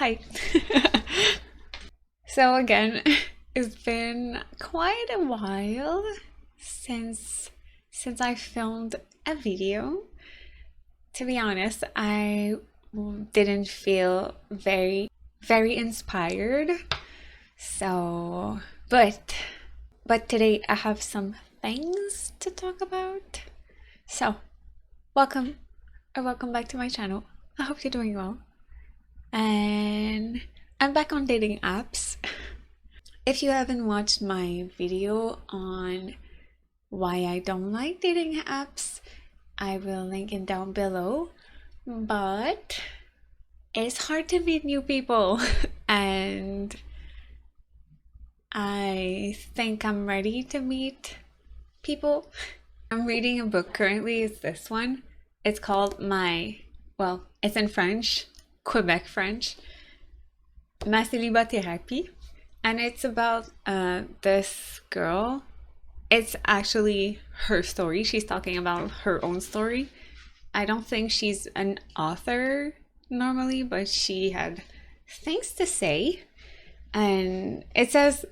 Hi. So again, it's been quite a while since I filmed a video. To be honest, I didn't feel very inspired. So, but today I have some things to talk about. So, welcome welcome back to my channel. I hope you're doing well. And I'm back on dating apps. If you haven't watched my video on why I don't like dating apps, I will link it down below. But it's hard to meet new people, and I think I'm ready to meet people. I'm reading a book currently. It's this one. It's called it's in French, Quebec French, Ma Célibathérapie, and it's about this girl. It's actually her story. She's talking about her own story. I don't think she's an author normally, but she had things to say. And it says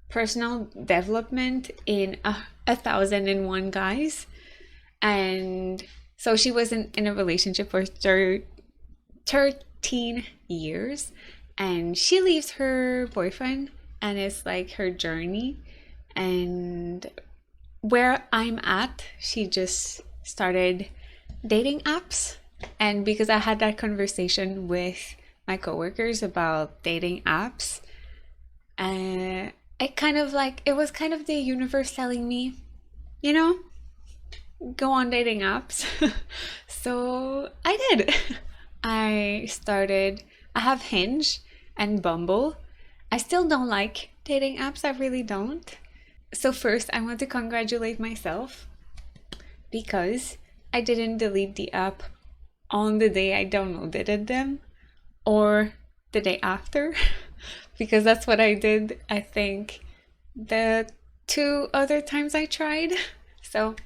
personal development in 1,001 guys. And so she was in a relationship for 13 years, and she leaves her boyfriend, and it's like her journey. And where I'm at, she just started dating apps. And because I had that conversation with my coworkers about dating apps, it was kind of the universe telling me, you know, go on dating apps. So I did. I have Hinge and Bumble. I still don't like dating apps, I really don't. So first, I want to congratulate myself because I didn't delete the app on the day I downloaded them or the day after, because that's what I did, I think, the 2 other times I tried. So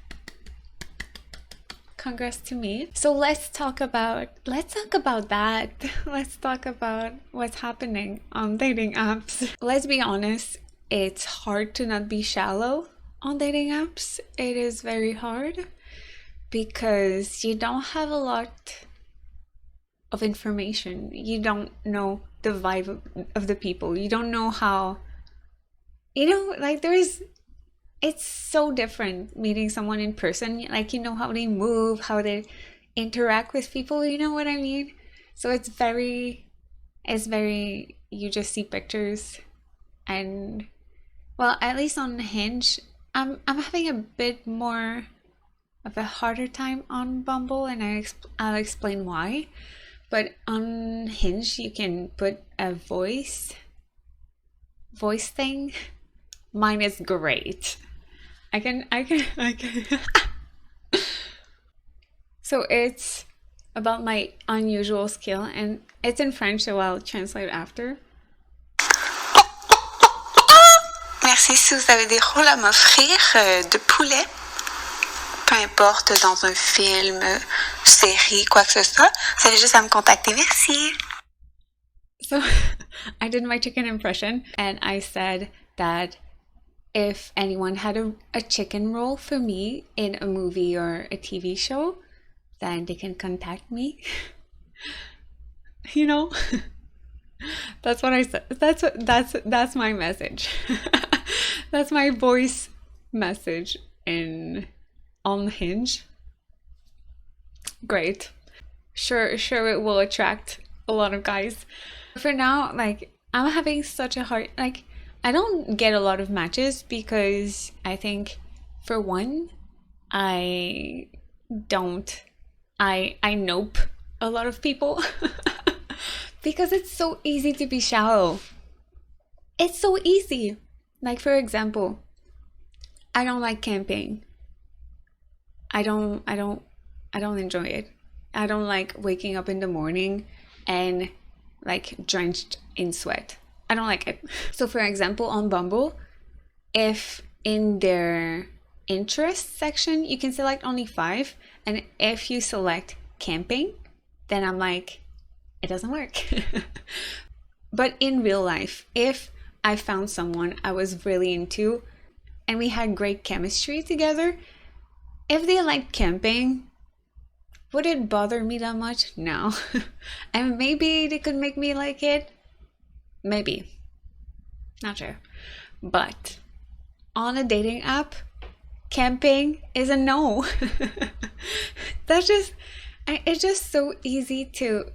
congrats to me. So let's talk about that. Let's talk about what's happening on dating apps. Let's be honest, it's hard to not be shallow on dating apps. It is very hard because you don't have a lot of information. You don't know the vibe of the people. You don't know how, it's so different meeting someone in person. Like, you know how they move, how they interact with people, you know what I mean? So it's very, you just see pictures. And well, at least on Hinge, I'm having a bit more of a harder time on Bumble, and I'll explain why. But on Hinge, you can put a voice thing. Mine is great. I can. So it's about my unusual skill, and it's in French, so I'll translate after. Merci si vous avez des rôles à m'offrir de poulet, peu importe, dans un film, série, quoi que ce soit, vous avez juste à me contacter. Merci. So I did my chicken impression, and I said that if anyone had a chicken role for me in a movie or a TV show, then they can contact me. You know, that's what I said. That's my message. That's my voice message on Hinge. Great. Sure it will attract a lot of guys. For now, like, I'm having such a hard, like, I don't get a lot of matches because I think, for one, I nope a lot of people because it's so easy to be shallow. It's so easy. Like, for example, I don't like camping. I don't enjoy it. I don't like waking up in the morning and like drenched in sweat. I don't like it. So for example, on Bumble, if in their interest section, you can select only 5, and if you select camping, then I'm like, it doesn't work. But in real life, if I found someone I was really into and we had great chemistry together, if they like camping, would it bother me that much? No. And maybe they could make me like it. Maybe. Not sure. But on a dating app, camping is a no. That's just, it's just so easy to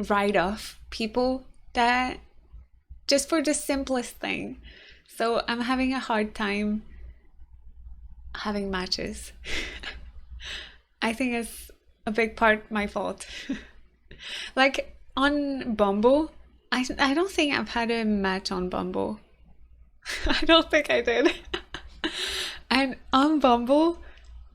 write off people that just for the simplest thing. So I'm having a hard time having matches. I think it's a big part my fault. Like on Bumble, I don't think I've had a match on Bumble. I don't think I did. And on Bumble,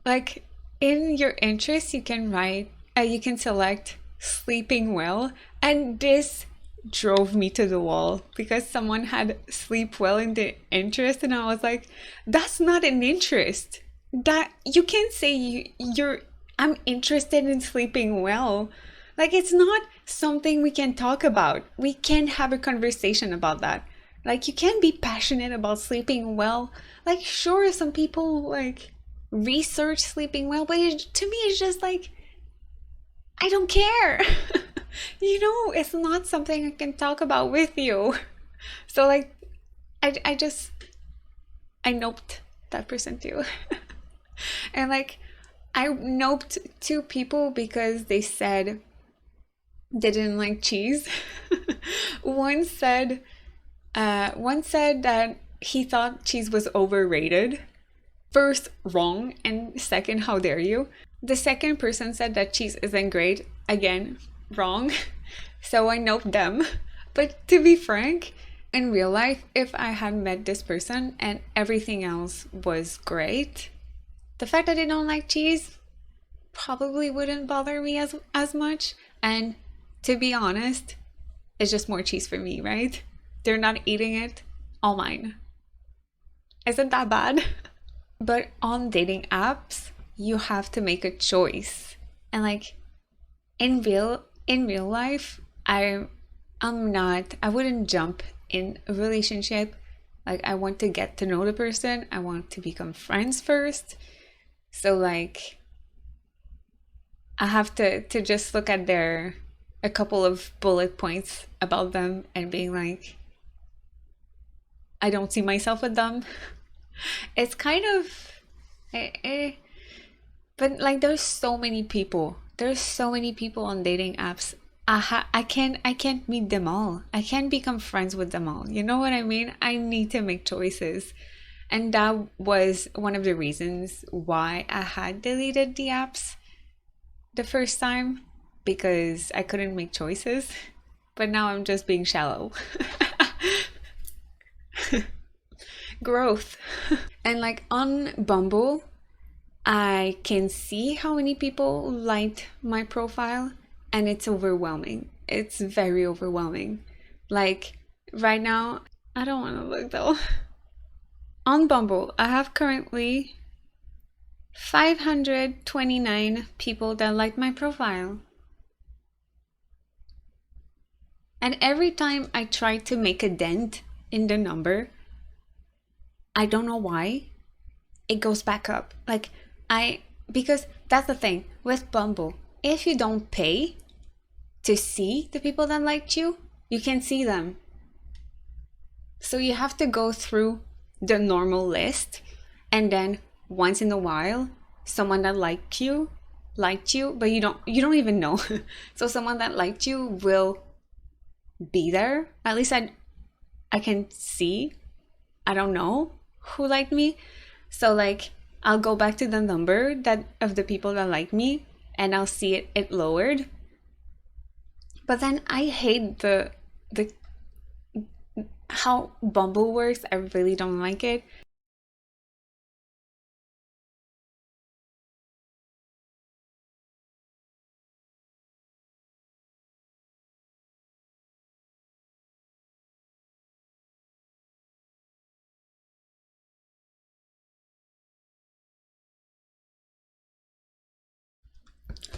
like in your interests, you can write, you can select sleeping well, and this drove me to the wall because someone had sleep well in the interest, and I was like, that's not an interest. That you can't say you're I'm interested in sleeping well. Like it's not something we can talk about. We can have a conversation about that. Like you can be passionate about sleeping well. Like sure, some people like research sleeping well, but to me it's just like I don't care. It's not something I can talk about with you. So like I just I noped that person too. And like I noped two people because they said they didn't like cheese. One said that he thought cheese was overrated. First, wrong, and second, how dare you? The second person said that cheese isn't great. Again, wrong. So I noped them. But to be frank, in real life, if I had met this person and everything else was great, the fact that they don't like cheese probably wouldn't bother me as much. And to be honest, it's just more cheese for me, right? They're not eating it, all mine. Isn't that bad? But on dating apps, you have to make a choice. And like in real life, I wouldn't jump in a relationship. Like I want to get to know the person. I want to become friends first. So like I have to just look at a couple of bullet points about them and being like, I don't see myself with them. It's kind of but like there's so many people. There's so many people on dating apps. I can't meet them all. I can't become friends with them all. You know what I mean? I need to make choices. And that was one of the reasons why I had deleted the apps the first time, because I couldn't make choices. But now I'm just being shallow. Growth. And like on Bumble, I can see how many people liked my profile, and it's overwhelming. It's very overwhelming. Like right now, I don't want to look though. On Bumble, I have currently 529 people that like my profile. And every time I try to make a dent in the number, I don't know why, it goes back up. Because that's the thing with Bumble. If you don't pay to see the people that liked you, you can see them. So you have to go through the normal list, and then once in a while, someone that liked you, but you don't even know. So someone that liked you will be there. At least I can see. I don't know who liked me. So like I'll go back to the number that of the people that like me, and I'll see it lowered. But then I hate the how Bumble works. I really don't like it.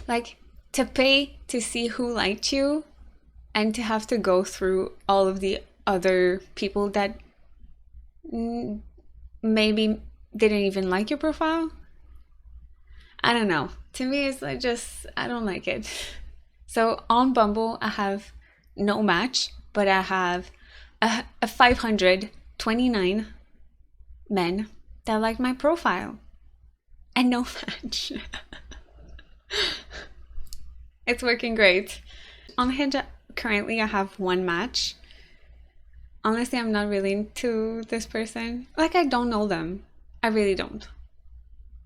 Like to pay to see who liked you and to have to go through all of the other people that maybe didn't even like your profile. I don't know. To me, it's like just, I don't like it. So on Bumble, I have no match, but I have a 529 men that like my profile and no match. It's working great. On Hinge, currently I have one match. Honestly, I'm not really into this person. Like, I don't know them. I really don't.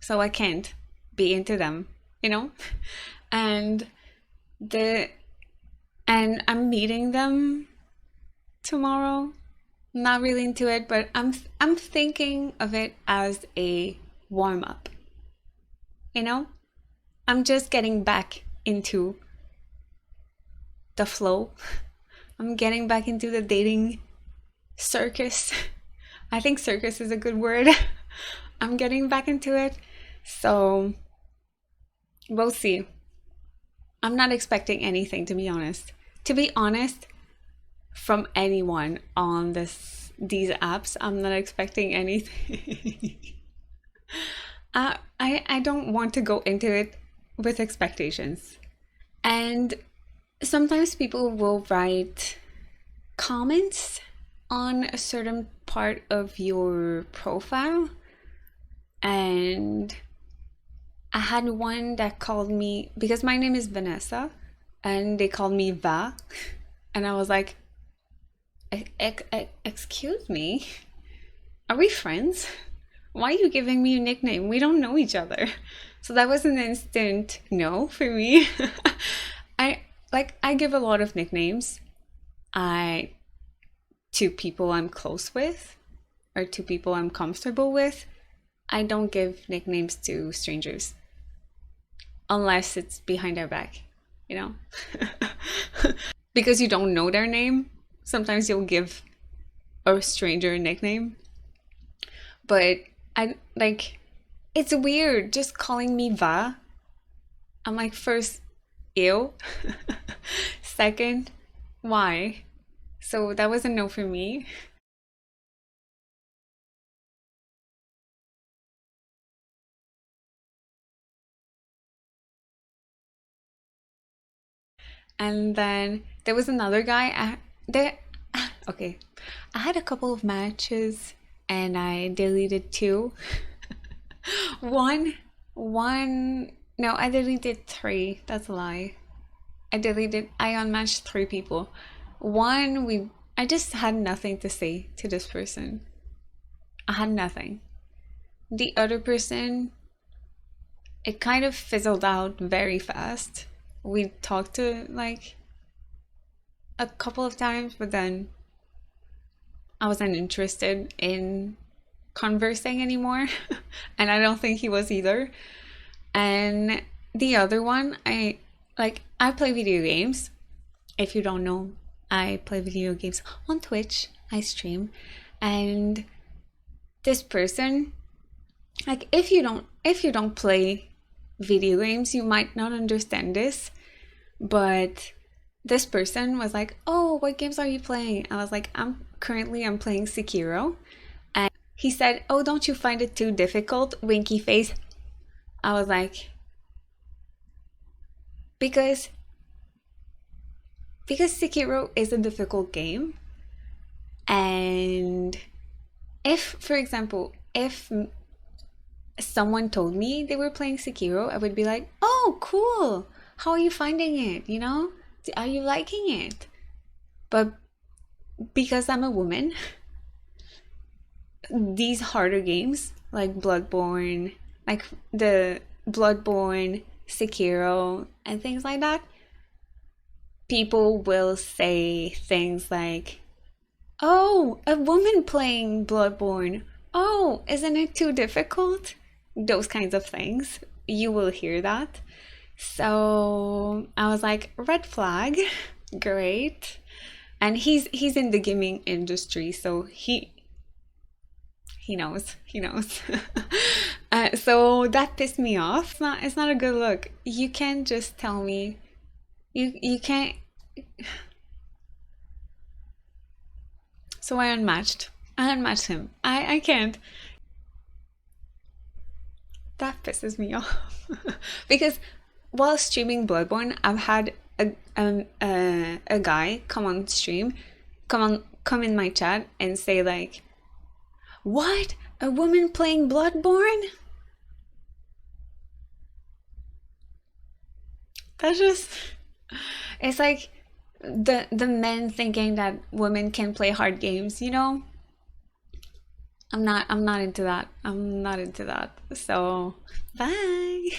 So I can't be into them, you know? And I'm meeting them tomorrow. Not really into it, but I'm thinking of it as a warm up. You know? I'm just getting back into the flow. I'm getting back into the dating circus. I think circus is a good word. I'm getting back into it. So we'll see. I'm not expecting anything, to be honest. To be honest, from anyone on these apps, I'm not expecting anything. I don't want to go into it with expectations. And sometimes people will write comments on a certain part of your profile, and I had one that called me, because my name is Vanessa, and they called me Va, and I was like, excuse me, are we friends? Why are you giving me a nickname? We don't know each other. So that was an instant no for me. I give a lot of nicknames to people I'm close with or to people I'm comfortable with. I don't give nicknames to strangers unless it's behind their back, you know? Because you don't know their name. Sometimes you'll give a stranger a nickname. But it's weird just calling me Va. I'm like, first, ew. Second, why? So that was a no for me. And then there was another guy. Okay, I had a couple of matches and I deleted two. No, I deleted three. That's a lie. I unmatched three people. I just had nothing to say to this person. I had nothing. The other person, it kind of fizzled out very fast. We talked to like a couple of times, but then I wasn't interested in conversing anymore. And I don't think he was either. And the other one, I play video games. If you don't know, I play video games on Twitch. I stream. And this person, like, if you don't play video games, you might not understand this, but this person was like, oh, what games are you playing? I was like, I'm playing Sekiro. And he said, oh, don't you find it too difficult? Winky face. I was like, because Sekiro is a difficult game. And if, for example, if someone told me they were playing Sekiro, I would be like, oh, cool. How are you finding it? You know? Are you liking it? But because I'm a woman, these harder games like Bloodborne, like the Bloodborne, Sekiro, and things like that, people will say things like, oh, a woman playing Bloodborne. Oh, isn't it too difficult? Those kinds of things. You will hear that. So I was like, red flag, great. And he's in the gaming industry, so he He knows. He knows. So that pissed me off. It's not a good look. You can't just tell me. You can't. So I unmatched. I unmatched him. I can't. That pisses me off. Because while streaming Bloodborne, I've had a guy come on stream, come in my chat and say like, "What? A woman playing Bloodborne?" That's just, it's like the men thinking that women can play hard games, you know? I'm not into that. I'm not into that. So, bye.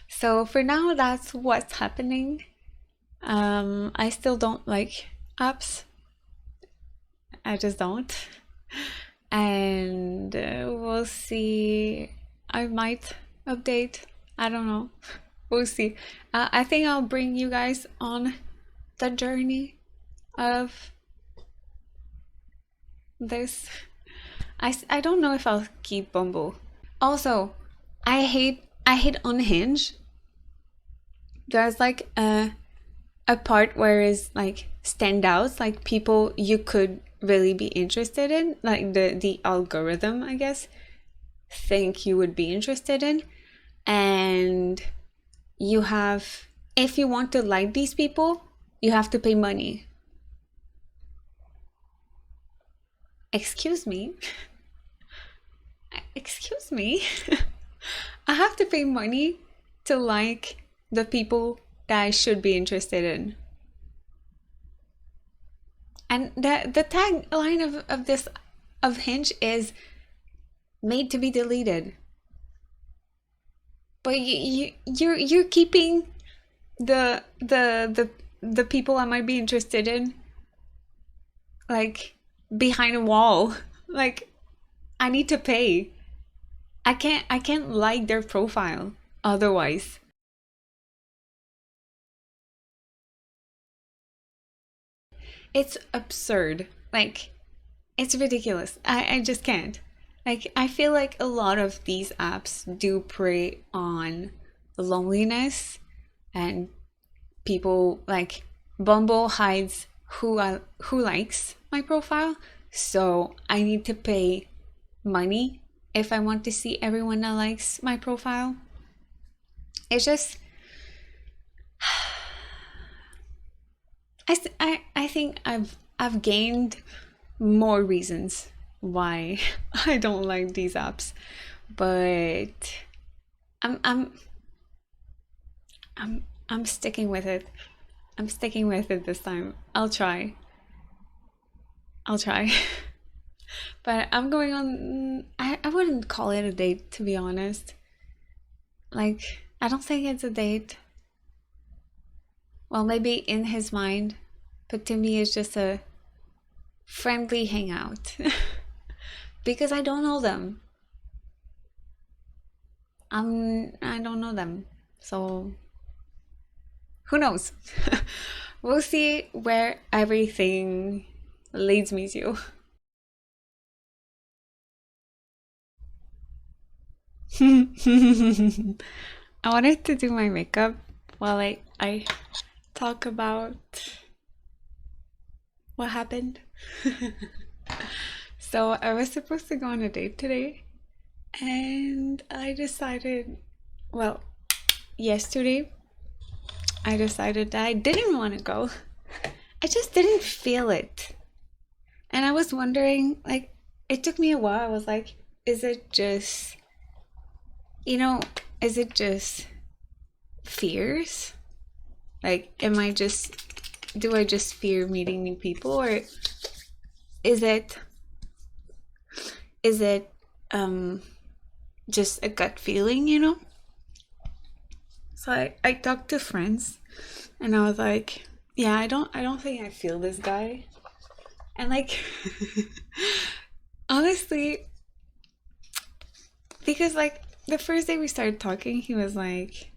So for now that's what's happening. I still don't like apps. I just don't. And we'll see. I might update. I don't know. We'll see. I think I'll bring you guys on the journey of this. I don't know if I'll keep Bumble. Also, I hate Unhinge. There's like a part where it's like standouts, like people you could really be interested in, like the algorithm, I guess, think you would be interested in, and you have, if you want to like these people, you have to pay money. Excuse me. Excuse me. I have to pay money to like the people that I should be interested in. And the tagline of this of Hinge is made to be deleted. But you're keeping the people I might be interested in like behind a wall. Like I need to pay. I can't like their profile otherwise. It's absurd. Like it's ridiculous. I just can't. Like I feel like a lot of these apps do prey on loneliness, and people like Bumble hides who likes my profile, so I need to pay money if I want to see everyone that likes my profile. It's just I think I've gained more reasons why I don't like these apps, but I'm I'm I'm sticking with it. I'm sticking with it this time. I'll try. I'll try. But I'm going on. I wouldn't call it a date, to be honest. Like, I don't think it's a date. Well, maybe in his mind, but to me, it's just a friendly hangout. Because I don't know them. I don't know them. So, who knows? We'll see where everything leads me to. I wanted to do my makeup while I talk about what happened. So I was supposed to go on a date today, and I decided, well, yesterday I decided that I didn't want to go. I just didn't feel it. And I was wondering, like, it took me a while. I was like, is it just, you know, is it just fears? Like, do I just fear meeting new people, or is it, is it, just a gut feeling, you know? So I talked to friends, and I was like, yeah, I don't think I feel this guy. And like, honestly, because like the first day we started talking, he was like,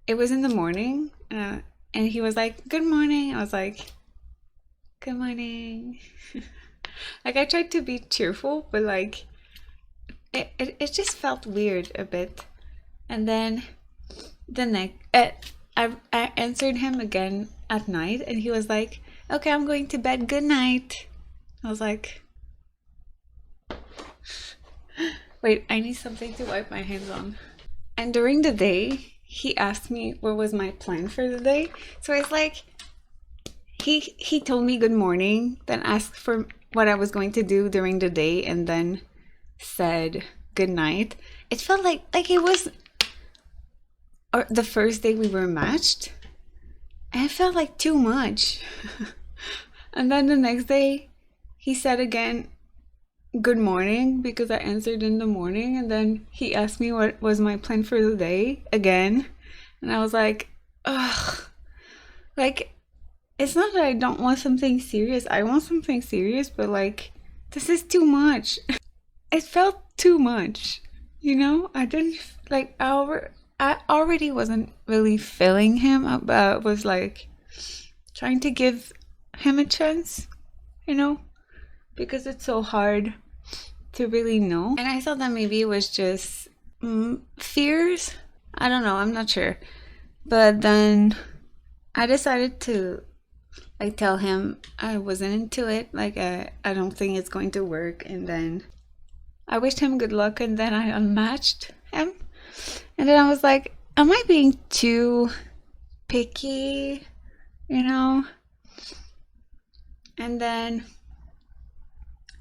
it was in the morning, and he was like, good morning. I was like, good morning. Like I tried to be cheerful, but like it just felt weird a bit. And then the next, I answered him again at night, and he was like, "Okay, I'm going to bed. Good night." I was like, "Wait, I need something to wipe my hands on." And during the day, he asked me what was my plan for the day. So it's like he told me good morning, then asked for what I was going to do during the day, and then said good night. It felt like it was the first day we were matched, and it felt like too much. And then the next day, he said again good morning because I answered in the morning, and then he asked me what was my plan for the day again, and I was like, ugh, like it's not that I don't want something serious. I want something serious, but like this is too much. It felt too much, you know? I didn't like I already wasn't really feeling him, but I was like trying to give him a chance, you know? Because it's so hard to really know. And I thought that maybe it was just fears. I don't know, I'm not sure. But then I decided to like tell him I wasn't into it, like I don't think it's going to work, and then I wished him good luck, and then I unmatched him. And then I was like, am I being too picky, you know? And then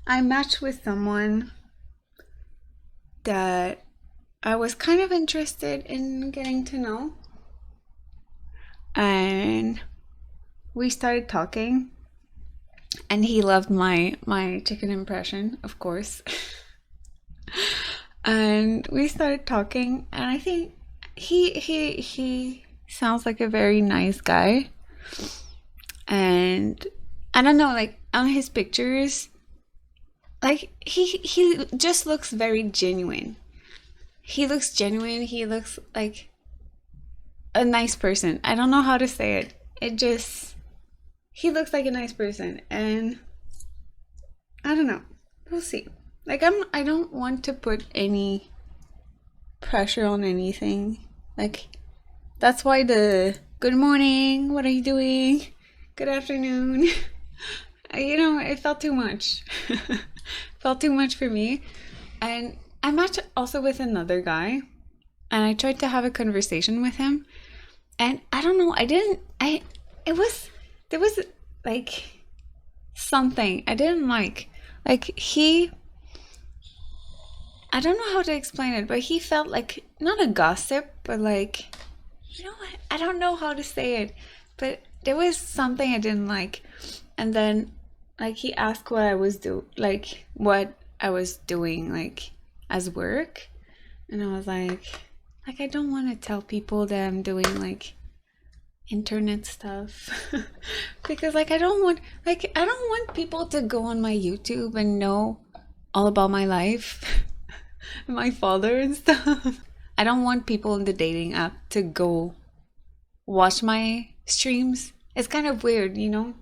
I matched with someone that I was kind of interested in getting to know, and we started talking, and he loved my chicken impression, of course. And we started talking, and I think he sounds like a very nice guy. And I don't know, like on his pictures, like he just looks very genuine. He looks genuine. He looks like a nice person. I don't know how to say it. He looks like a nice person, and I don't know. We'll see. Like I don't want to put any pressure on anything. Like that's why the good morning, what are you doing? Good afternoon. You know, it felt too much. Felt too much for me. And I matched also with another guy, and I tried to have a conversation with him, and I don't know, there was like something I didn't like I don't know how to explain it, but he felt like not a gossip, but like, you know what? I don't know how to say it, but there was something I didn't like. And then like he asked what I was doing like as work, and I was like I don't want to tell people that I'm doing like internet stuff because like I don't want people to go on my YouTube and know all about my life. My father and stuff. I don't want people in the dating app to go watch my streams. It's kind of weird, you know?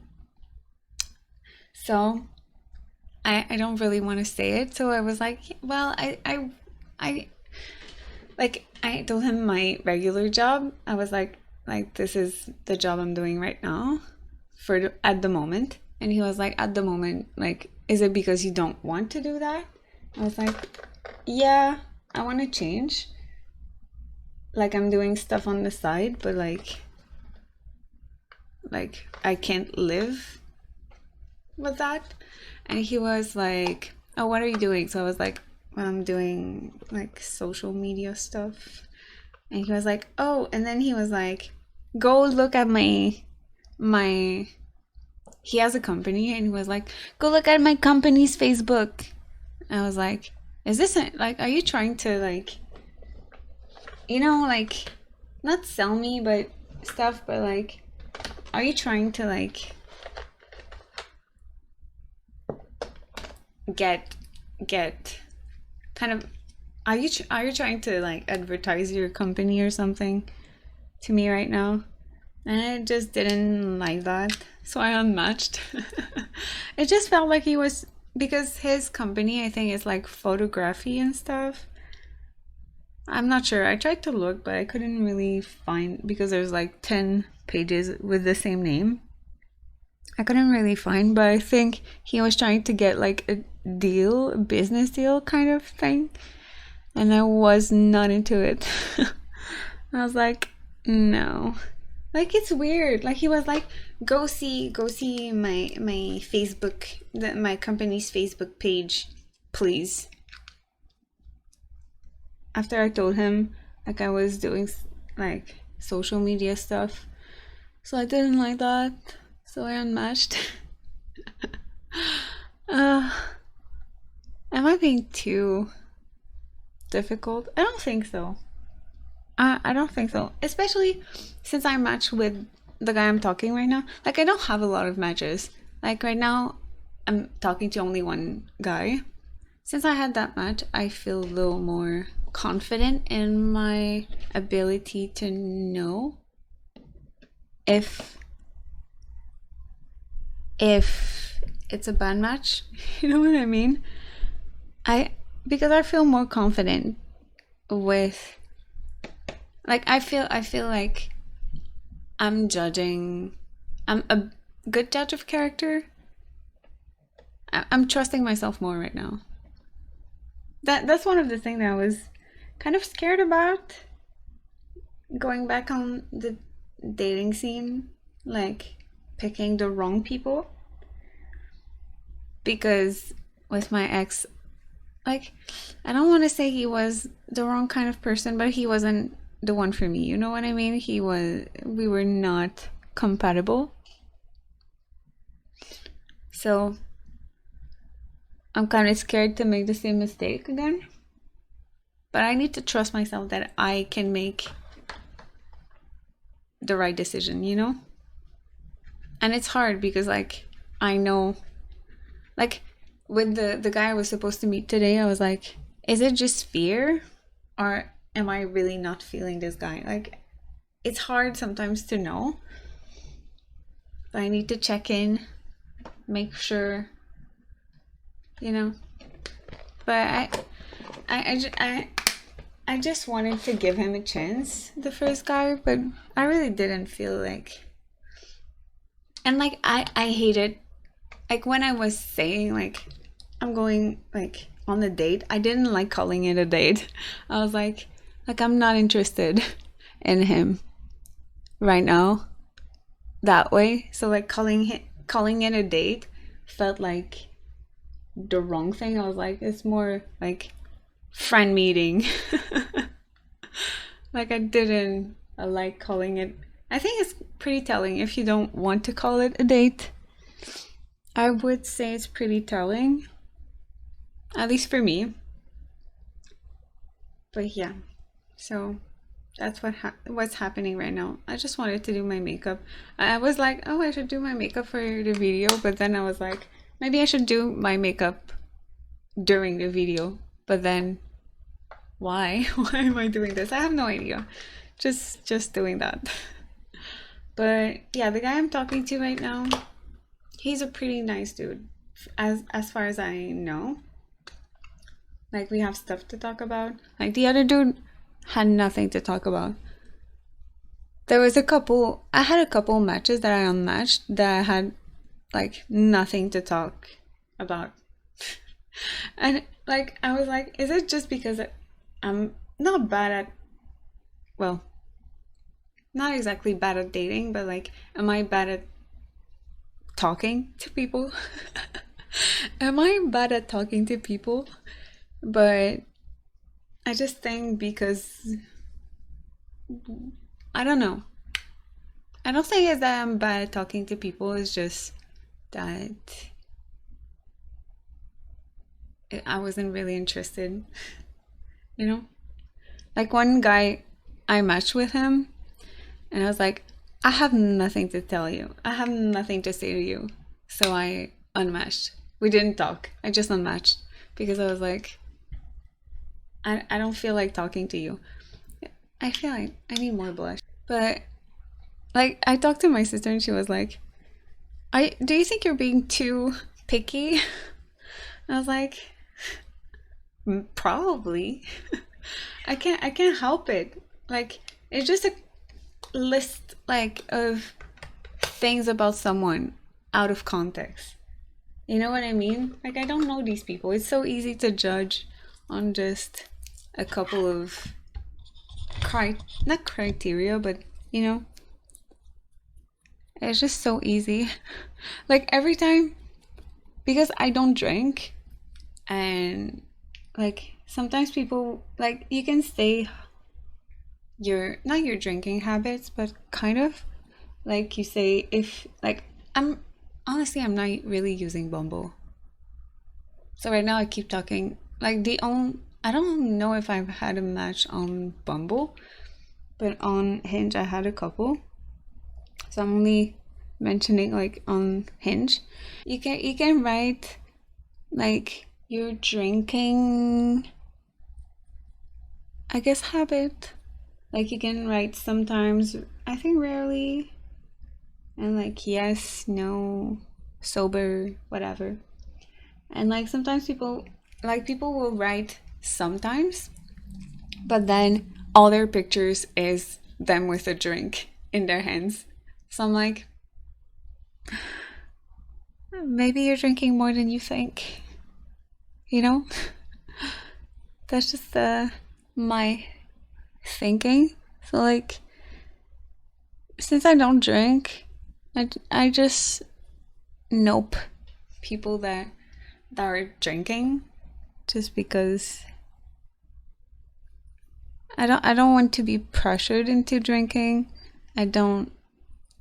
So I don't really want to say it. So I was like, well, I told him my regular job. I was like this is the job I'm doing right now at the moment. And he was like, at the moment, like, is it because you don't want to do that? I was like, yeah, I want to change. Like I'm doing stuff on the side, but like I can't live with that. And he was like, oh, what are you doing? So I was like, well, I'm doing like social media stuff. And he was like, oh, and then he was like, go look at my he has a company, and he was like, go look at my company's Facebook. I was like, is this like, are you trying to like, you know, like not sell me but stuff, but like, are you trying to like get kind of, are you trying to like advertise your company or something to me right now? And I just didn't like that, so I unmatched. It just felt like he was because his company, I think, is like photography and stuff. I'm not sure. I tried to look, but I couldn't really find because there's like 10 pages with the same name. I couldn't really find, but I think he was trying to get like a deal, a business deal kind of thing. And I was not into it. I was like, no. Like it's weird. Like he was like, go see my Facebook, my company's Facebook page, please. After I told him like I was doing like social media stuff, so I didn't like that, so I unmatched. uh, am I being too difficult? I don't think so. I don't think so. Especially since I match with the guy I'm talking right now. Like I don't have a lot of matches. Like right now, I'm talking to only one guy. Since I had that match, I feel a little more confident in my ability to know if it's a bad match. You know what I mean? Because I feel more confident with like I feel like I'm a good judge of character. I'm trusting myself more right now. That's one of the things that I was kind of scared about going back on the dating scene, like picking the wrong people. Because with my ex, like I don't want to say he was the wrong kind of person, but he wasn't the one for me. You know what I mean? We were not compatible. So I'm kind of scared to make the same mistake again. But I need to trust myself that I can make the right decision, you know? And it's hard because like I know like with the guy I was supposed to meet today, I was like, is it just fear or am I really not feeling this guy? Like it's hard sometimes to know. But I need to check in, make sure, you know. But I just wanted to give him a chance, the first guy, but I really didn't feel like. And like I hate it. Like when I was saying like I'm going like on a date, I didn't like calling it a date. I was like I'm not interested in him right now that way. So like calling it a date felt like the wrong thing. I was like, it's more like friend meeting. Like I didn't like calling it. I think it's pretty telling if you don't want to call it a date. I would say it's pretty telling, at least for me. But yeah, so that's what's happening right now. I just wanted to do my makeup. I was like, oh, I should do my makeup for the video, but then I was like, maybe I should do my makeup during the video. But then, why? Why am I doing this? I have no idea. Just doing that. But yeah, the guy I'm talking to right now, he's a pretty nice dude, as far as I know. Like we have stuff to talk about. Like the other dude had nothing to talk about. There was I had a couple matches that I unmatched that I had like nothing to talk about. And like I was like, is it just because I'm not bad at, well, not exactly bad at dating, but like am I bad at talking to people? Am I bad at talking to people? But I just think because I don't know. I don't think it's that I'm bad at talking to people. It's just that I wasn't really interested. You know? Like one guy, I matched with him and I was like, I have nothing to tell you. I have nothing to say to you. So I unmatched. We didn't talk. I just unmatched because I was like, I don't feel like talking to you. I feel like I need more blush. But like I talked to my sister and she was like, do you think you're being too picky? I was like, probably. I can't help it. Like it's just a list like of things about someone out of context. You know what I mean? Like I don't know these people. It's so easy to judge on just a couple of not criteria, but you know, it's just so easy. Like every time, because I don't drink, and like sometimes people like you can say your not your drinking habits, but kind of like you say if like I'm honestly I'm not really using Bumble. So right now I keep talking like the only I don't know if I've had a match on Bumble, but on Hinge I had a couple. So I'm only mentioning like on Hinge. You can write like your drinking I guess habit. Like you can write sometimes, I think rarely, and like yes, no, sober, whatever. And like sometimes people will write sometimes, but then all their pictures is them with a drink in their hands. So I'm like, maybe you're drinking more than you think, you know? That's just my thinking. So like since I don't drink, I just nope people that are drinking just because I don't want to be pressured into drinking. I don't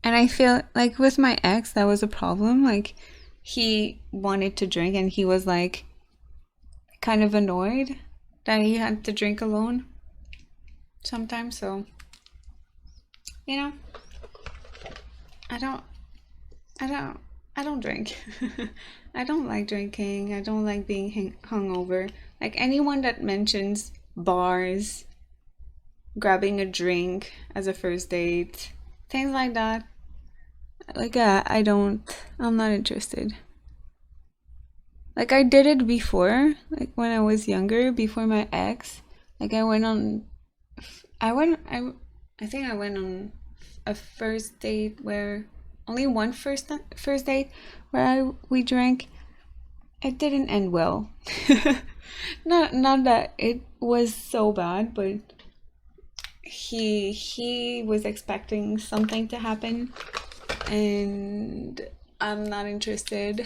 and I feel like with my ex that was a problem. Like he wanted to drink and he was like kind of annoyed that he had to drink alone sometimes. So, you know, I don't I don't I don't drink. I don't like drinking. I don't like being hungover. Like anyone that mentions bars, grabbing a drink as a first date, things like that. Like I don't. I'm not interested. Like I did it before, like when I was younger, before my ex. Like I went on. I went. I think I went on a first date where only one first date where we drank. It didn't end well. Not that it was so bad, but he was expecting something to happen, and I'm not interested.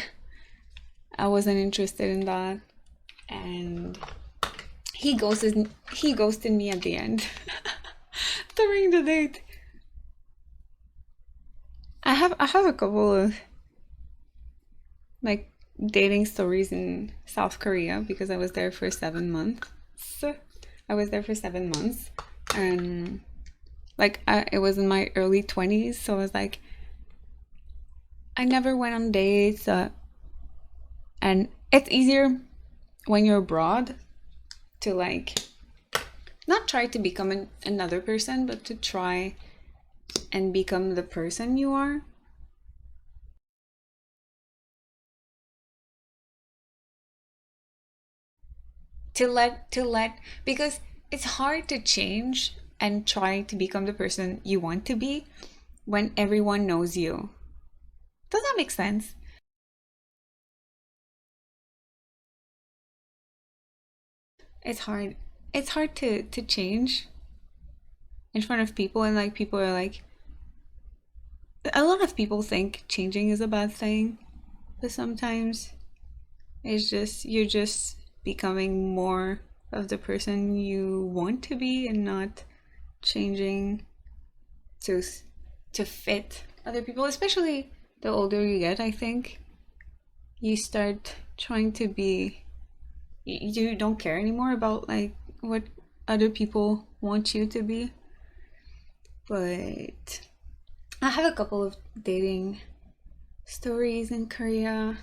I wasn't interested in that, and he ghosted me at the end during the date. I have a couple of like dating stories in South Korea because I was there for 7 months. I was there for 7 months, and like it was in my early 20s, so I was like, I never went on dates, and it's easier when you're abroad to like not try to become another person, but to try and become the person you are. To let because it's hard to change and try to become the person you want to be when everyone knows you. Does that make sense? It's hard. It's hard to change in front of people, and like people are like a lot of people think changing is a bad thing, but sometimes it's just you're just becoming more of the person you want to be and not changing to to fit other people, especially the older you get. I think you start trying to be you don't care anymore about like what other people want you to be. But I have a couple of dating stories in Korea,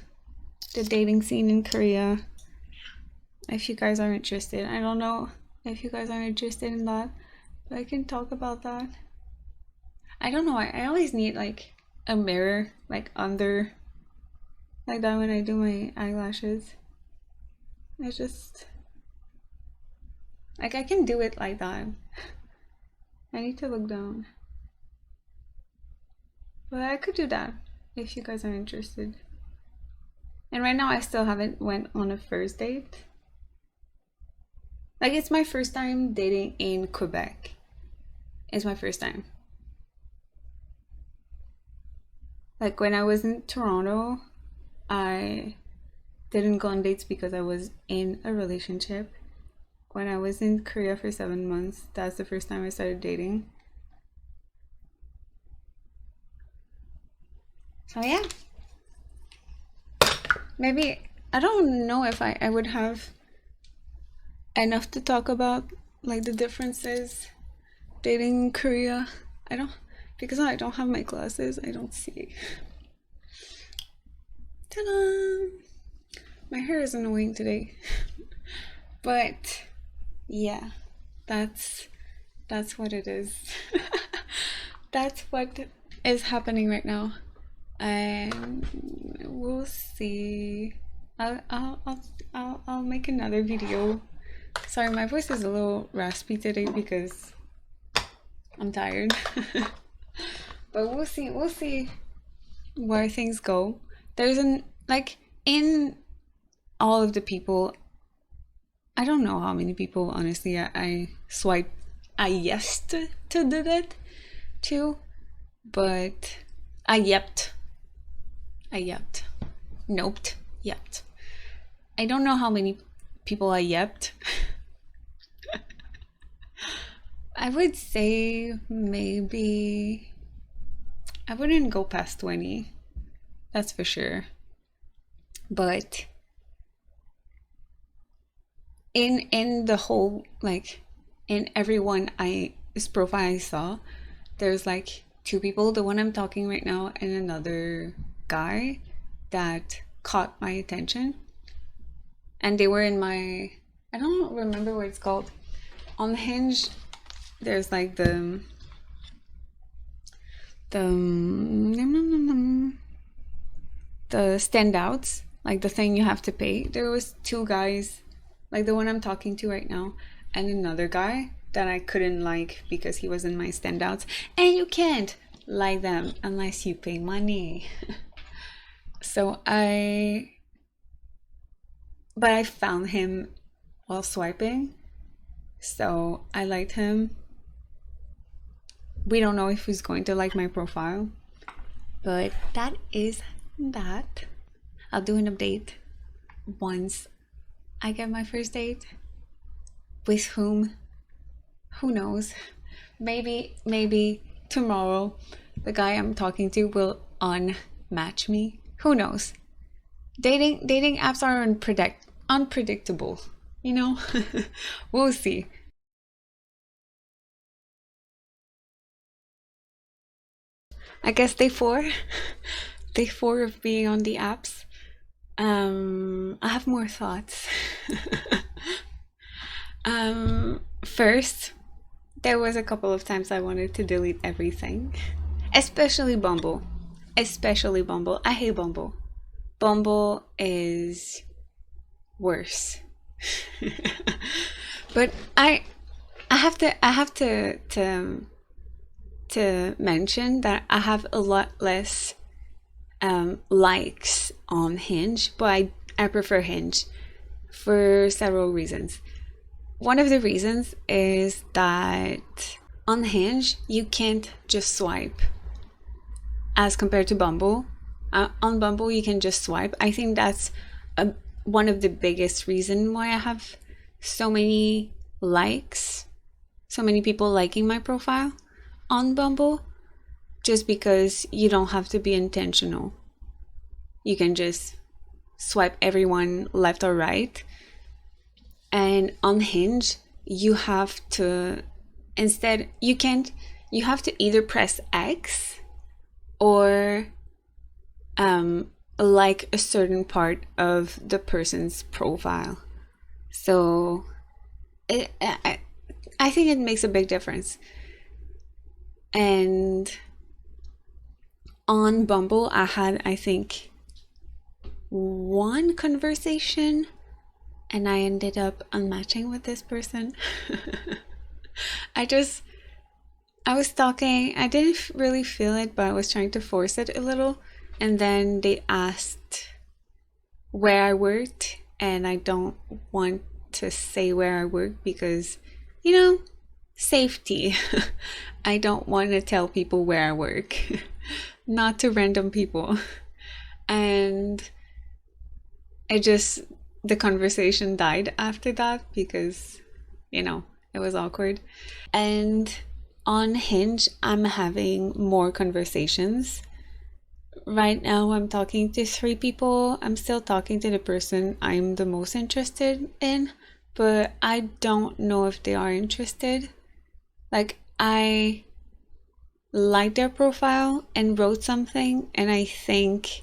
the dating scene in Korea. If you guys are interested, I don't know if you guys are interested in that, but I can talk about that. I don't know. I always need like a mirror, like under, like that when I do my eyelashes. I just like I can do it like that. I need to look down. But I could do that if you guys are interested. And right now I still haven't went on a first date. Like it's my first time dating in Quebec. It's my first time. Like when I was in Toronto, I didn't go on dates because I was in a relationship. When I was in Korea for 7 months, that's the first time I started dating. So yeah. Maybe, I don't know if I would have enough to talk about like the differences dating in Korea. I don't, because I don't have my glasses, I don't see. Ta-da! My hair is annoying today. But yeah, that's what it is. That's what is happening right now. And we'll see. I'll make another video. Sorry, my voice is a little raspy today because I'm tired. But we'll see where things go. There's like in all of the people, I don't know how many people honestly I yes to do that too, I yept noped yept. I don't know how many people I yept. I would say maybe I wouldn't go past 20, that's for sure. But in the whole, like in everyone this profile I saw, there's like 2 people, the one I'm talking right now and another guy that caught my attention, and they were in my, I don't remember what it's called on Hinge. There's like the standouts, like the thing you have to pay. There was 2 guys, like the one I'm talking to right now and another guy that I couldn't like because he was in my standouts, and you can't like them unless you pay money. So I found him while swiping, so I liked him. We don't know if he's going to like my profile, but that is that. I'll do an update once I get my first date. With whom? Who knows? Maybe tomorrow the guy I'm talking to will unmatch me. Who knows? Dating apps are unpredictable, you know? We'll see. I guess day 4 day 4 of being on the apps. I have more thoughts. First, there was a couple of times I wanted to delete everything, especially Bumble. I hate Bumble. Bumble is worse. But I have to mention that I have a lot less likes on Hinge, but I prefer Hinge for several reasons. One of the reasons is that on Hinge you can't just swipe as compared to Bumble. On Bumble you can just swipe. I think that's one of the biggest reasons why I have so many likes, so many people liking my profile on Bumble, just because you don't have to be intentional. You can just swipe everyone left or right. And on Hinge, you have to, you have to either press X or like a certain part of the person's profile. So I think it makes a big difference. And on Bumble, I had, I think, one conversation and I ended up unmatching with this person. I just I was talking, I didn't really feel it, but I was trying to force it a little. And then they asked where I worked, and I don't want to say where I work because, you know, safety. I don't want to tell people where I work, not to random people. And it just, the conversation died after that because, it was awkward. And on Hinge, I'm having more conversations. Right now, I'm talking to 3 people. I'm still talking to the person I'm the most interested in, but I don't know if they are interested. Like, I liked their profile and wrote something, and I think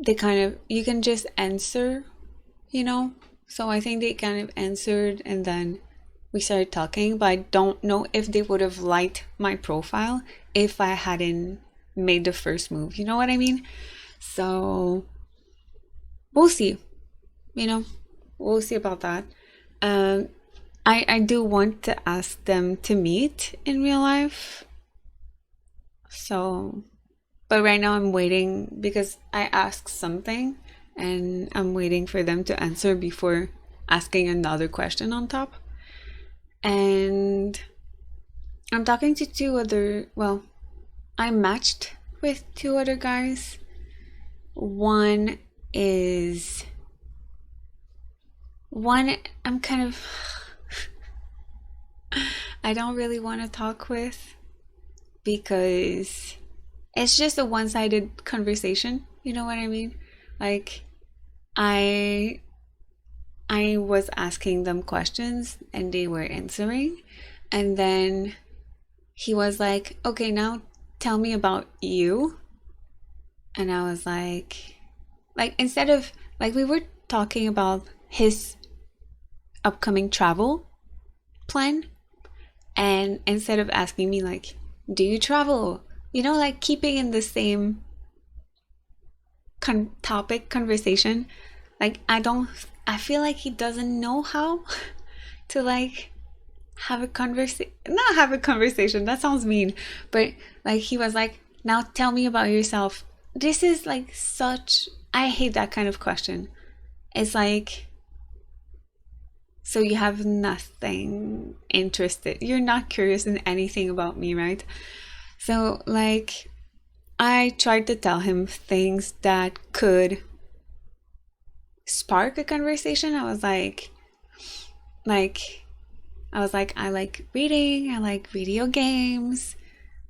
they kind of, you can just answer, So I think they kind of answered, and then we started talking, but I don't know if they would have liked my profile if I hadn't made the first move. You know what I mean? So we'll see. We'll see about that. I do want to ask them to meet in real life. So, but right now I'm waiting because I asked something and I'm waiting for them to answer before asking another question on top. And I'm talking to 2 other, well, I matched with 2 other guys. One I'm kind of, I don't really want to talk with because it's just a one-sided conversation. You know what I mean? Like, I was asking them questions and they were answering, and then he was like, okay, now tell me about you. And I was like instead of, like, we were talking about his upcoming travel plan, and instead of asking me like, do you travel, like keeping in the same topic conversation, like I feel like he doesn't know how to like have a conversation, not have a conversation, that sounds mean, but like he was like, now tell me about yourself. This is like such, I hate that kind of question. It's like, so you have nothing interested, you're not curious in anything about me, right? So like, I tried to tell him things that could spark a conversation. I was like, I like reading, I like video games,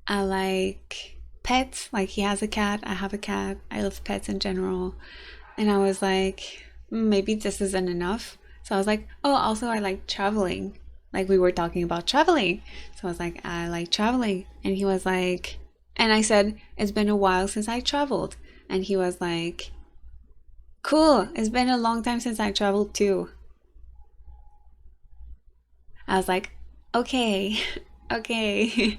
I like pets. Like, he has a cat, I have a cat, I love pets in general. And I was like, maybe this isn't enough. So I was like, oh, also I like traveling. Like, we were talking about traveling. So I was like, I like traveling. And he was like, and I said, it's been a while since I traveled. And he was like, cool, it's been a long time since I traveled too. I was like, okay, okay.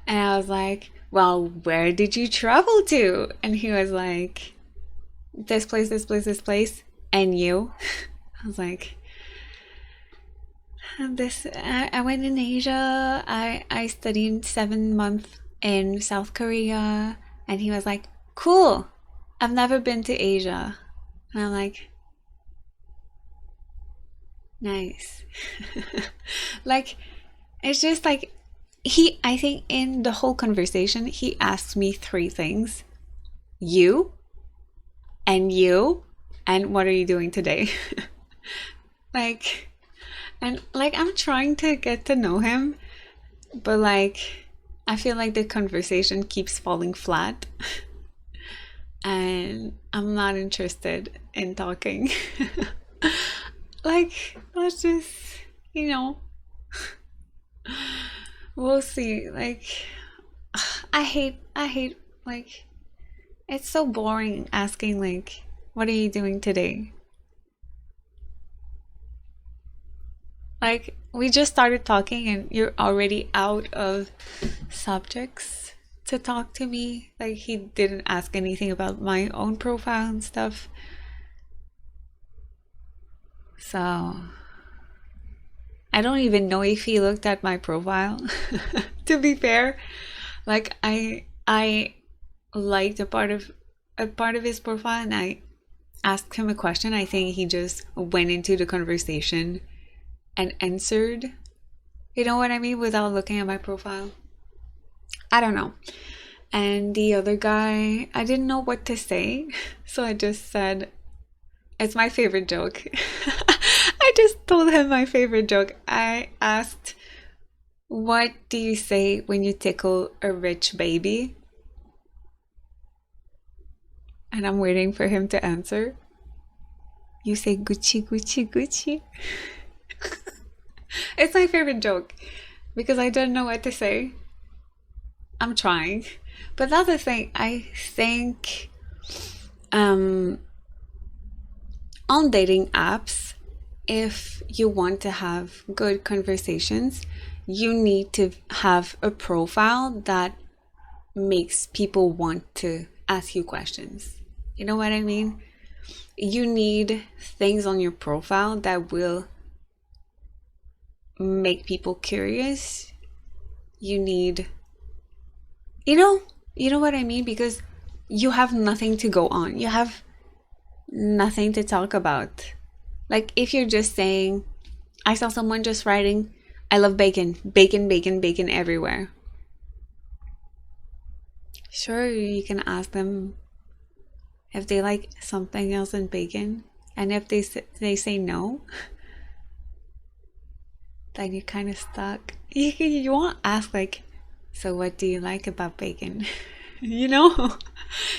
And I was like, well, where did you travel to? And he was like, this place, this place, this place. And you? I was like, I went in Asia. I studied 7 months in South Korea. And he was like, cool, I've never been to Asia. And I'm like, nice. Like, it's just like, I think in the whole conversation, he asked me 3 things. You, and what are you doing today? Like, and like, I'm trying to get to know him, but like, I feel like the conversation keeps falling flat. And I'm not interested in talking. Like, let's just, we'll see. Like, I hate, like, it's so boring asking, like, what are you doing today? Like, we just started talking and you're already out of subjects to talk to me. Like, he didn't ask anything about my own profile and stuff. So I don't even know if he looked at my profile. To be fair, like I liked a part of his profile, and I asked him a question. I think he just went into the conversation and answered. You know what I mean? Without looking at my profile. I don't know. And the other guy, I didn't know what to say, so I just said, it's my favorite joke. I just told him my favorite joke. I asked, what do you say when you tickle a rich baby? And I'm waiting for him to answer. You say Gucci, Gucci, Gucci. It's my favorite joke because I don't know what to say. I'm trying. But that's the thing. I think on dating apps, if you want to have good conversations, you need to have a profile that makes people want to ask you questions. You know what I mean? You need things on your profile that will make people curious. You need, you know what I mean? Because you have nothing to go on. You have nothing to talk about. Like if you're just saying, I saw someone just writing, I love bacon, bacon, bacon, bacon everywhere. Sure, you can ask them if they like something else than bacon, and if they say no, then you're kind of stuck. You won't ask like, so what do you like about bacon? You know,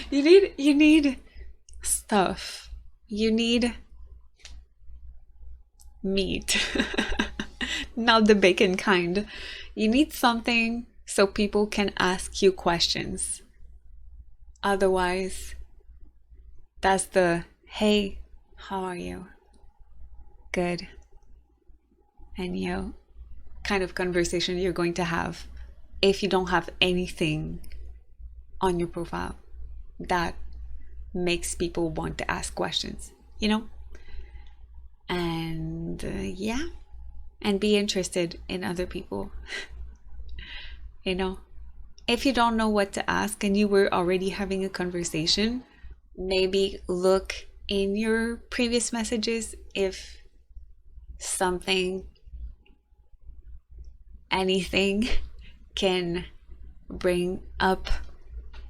you need stuff. You need meat, not the bacon kind. You need something so people can ask you questions. Otherwise, that's the, hey, how are you? Good. And you kind of conversation you're going to have if you don't have anything on your profile that makes people want to ask questions, you know? And yeah, and be interested in other people. You know, if you don't know what to ask and you were already having a conversation, maybe look in your previous messages if something, anything can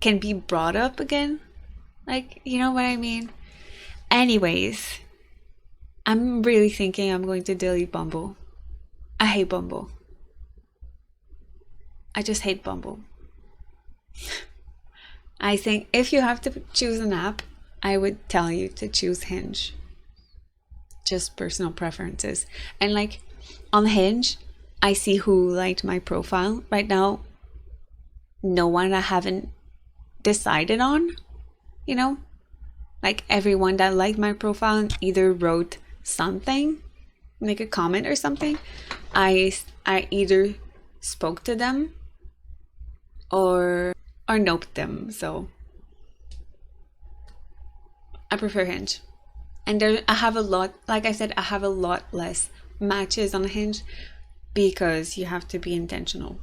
be brought up again. Like, you know what I mean? Anyways, I'm really thinking I'm going to delete Bumble. I hate Bumble. I just hate Bumble. I think if you have to choose an app, I would tell you to choose Hinge. Just personal preferences. And like on Hinge, I see who liked my profile. Right now, no one I haven't decided on, you know? Like everyone that liked my profile either wrote something, like a comment or something. I either spoke to them or noped them. So I prefer Hinge. And there I have a lot, like I said, I have a lot less matches on Hinge because you have to be intentional.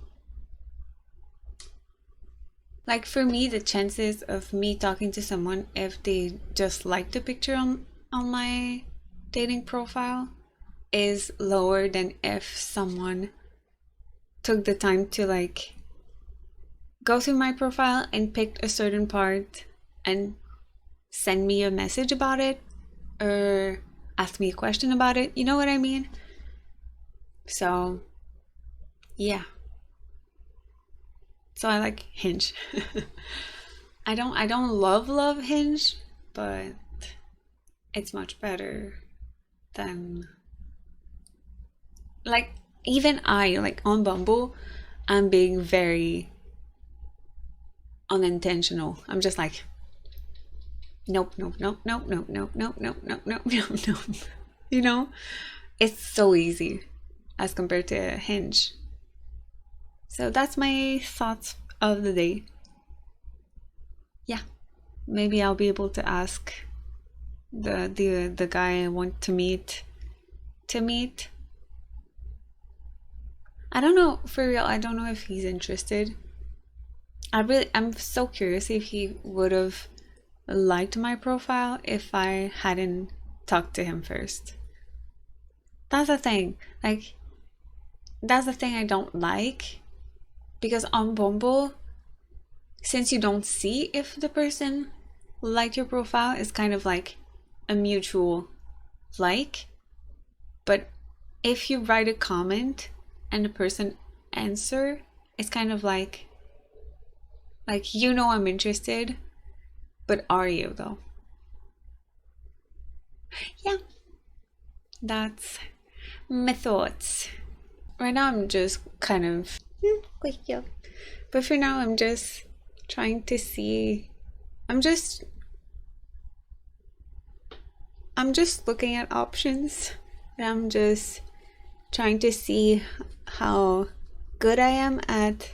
Like for me, the chances of me talking to someone if they just like the picture on my dating profile is lower than if someone took the time to like go through my profile and picked a certain part and send me a message about it or ask me a question about it. You know what I mean? So yeah. So I like Hinge. I don't love Hinge, but it's much better than like even I like on Bumble, I'm being very unintentional. I'm just like nope, nope, nope, nope, nope, nope, nope, nope, nope, nope, nope, nope. You know? It's so easy as compared to Hinge. So that's my thoughts of the day. Yeah, maybe I'll be able to ask the guy I want to meet to meet. I don't know, for real, I don't know if he's interested. I'm so curious if he would have liked my profile if I hadn't talked to him first. That's the thing. Like, that's the thing I don't like. Because on Bumble, since you don't see if the person liked your profile, it's kind of like a mutual like. But if you write a comment and the person answer, it's kind of like you know I'm interested, but are you though? Yeah, that's my thoughts. Right now I'm just kind of but for now I'm just trying to see. I'm just looking at options, and I'm just trying to see how good I am at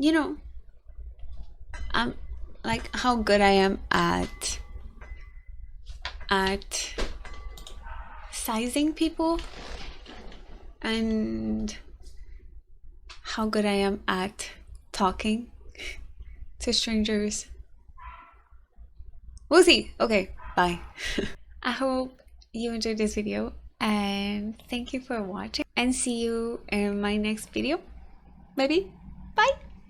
you know, I'm like how good I am at sizing people, and how good I am at talking to strangers. We'll see. Okay, bye. I hope you enjoyed this video, and thank you for watching, and see you in my next video, maybe. Bye.